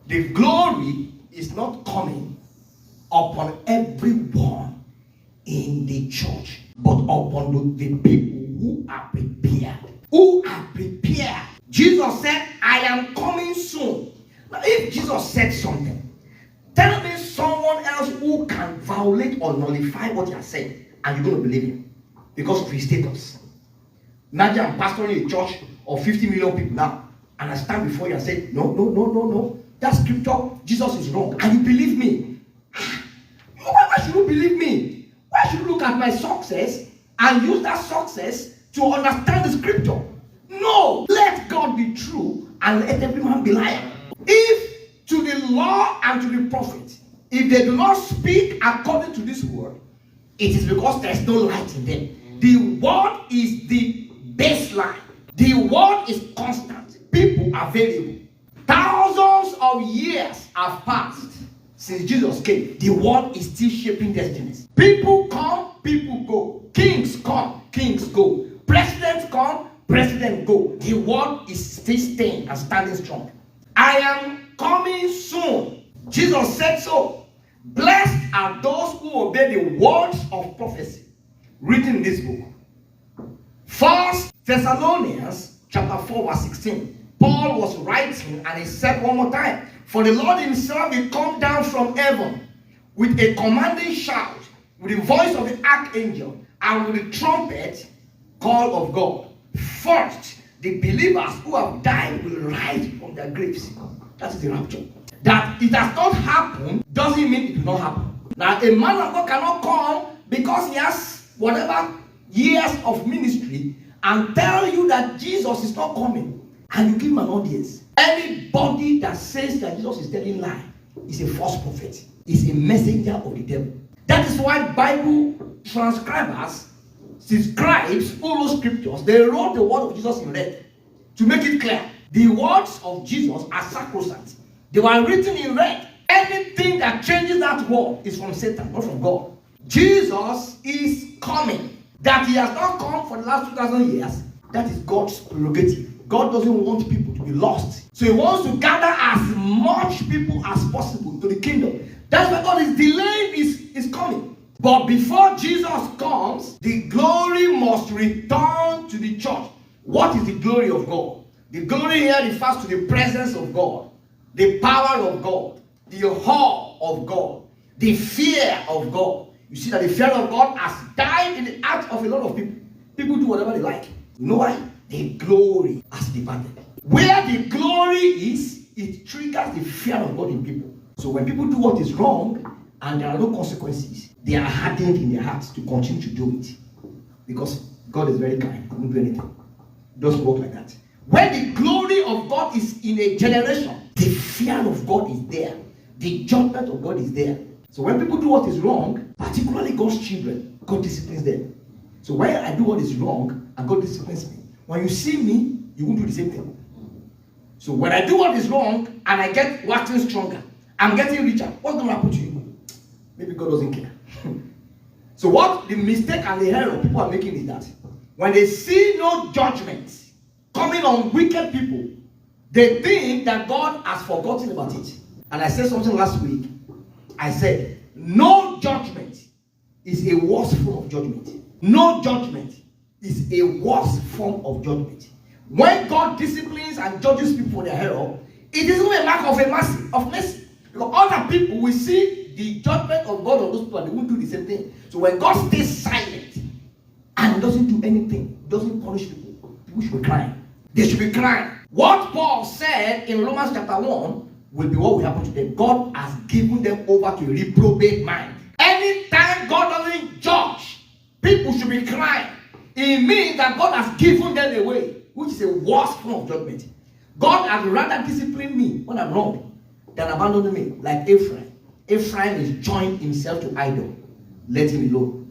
The glory is not coming upon everyone in the church, but upon the people who are prepared. Who are prepared. Jesus said, I am coming soon. Now, if Jesus said something, tell me someone else who can violate or nullify what he has said, and you're going to believe him because of his status. Imagine I'm pastoring a church of 50 million people now, and I stand before you and say, no. That scripture, Jesus is wrong. And you believe me. Why should you believe me? Why should you look at my success and use that success to understand the scripture? No. Let God be true and let every man be liar. If to the law and to the prophet, if they do not speak according to this word, it is because there is no light in them. The word is the baseline. The word is constant. People are variable. Thousands of years have passed since Jesus came. The word is still shaping destinies. People come, people go. Kings come, kings go. Presidents come, presidents go. The word is still staying and standing strong. I am coming soon. Jesus said so. Blessed are those who obey the words of prophecy written in this book. 1 Thessalonians chapter 4 verse 16. Paul was writing and he said one more time, for the Lord himself will come down from heaven with a commanding shout, with the voice of the archangel, and with the trumpet call of God. First, the believers who have died will rise from their graves. That is the rapture. That it has not happened doesn't mean it will not happen. Now, a man of God cannot come because he has whatever years of ministry and tell you that Jesus is not coming, and you give him an audience. Anybody that says that Jesus is telling lie is a false prophet, is a messenger of the devil. That is why Bible transcribers, scribes, all those scriptures, they wrote the word of Jesus in red to make it clear. The words of Jesus are sacrosanct. They were written in red. Anything that changes that word is from Satan, not from God. Jesus is coming. That he has not come for the last 2,000 years, that is God's prerogative. God doesn't want people to be lost. So he wants to gather as much people as possible to the kingdom. That's why God is delaying his coming. But before Jesus comes, the glory must return to the church. What is the glory of God? The glory here refers to the presence of God, the power of God, the awe of God, the fear of God. You see that the fear of God has died in the heart of a lot of people. People do whatever they like. You know why? The glory has departed. Where the glory is, it triggers the fear of God in people. So when people do what is wrong and there are no consequences, they are hardened in their hearts to continue to do it. Because God is very kind. He won't do anything. It doesn't work like that. When the glory of God is in a generation, the fear of God is there. The judgment of God is there. So when people do what is wrong, particularly God's children, God disciplines them. So when I do what is wrong and God disciplines me, when you see me, you won't do the same thing. So when I do what is wrong and I get waxing stronger, I'm getting richer, what's going to happen to you? Maybe God doesn't care. So what the mistake and the error people are making is that when they see no judgment coming on wicked people, they think that God has forgotten about it. And I said something last week. I said, no judgment is a worse form of judgment. No judgment is a worse form of judgment. When God disciplines and judges people for their error, it isn't a mark of mercy. Because other people will see the judgment of God on those people and they won't do the same thing. So when God stays silent and doesn't do anything, doesn't punish people, people should be crying. They should be crying. What Paul said in Romans chapter 1 will be what will happen to them. God has given them over to a reprobate mind. Anytime God doesn't judge, people should be crying. It means that God has given them away, which is a worse form of judgment. God has rather disciplined me when I'm wrong than abandoned me, like Ephraim. Ephraim is joined himself to idol. Let him alone.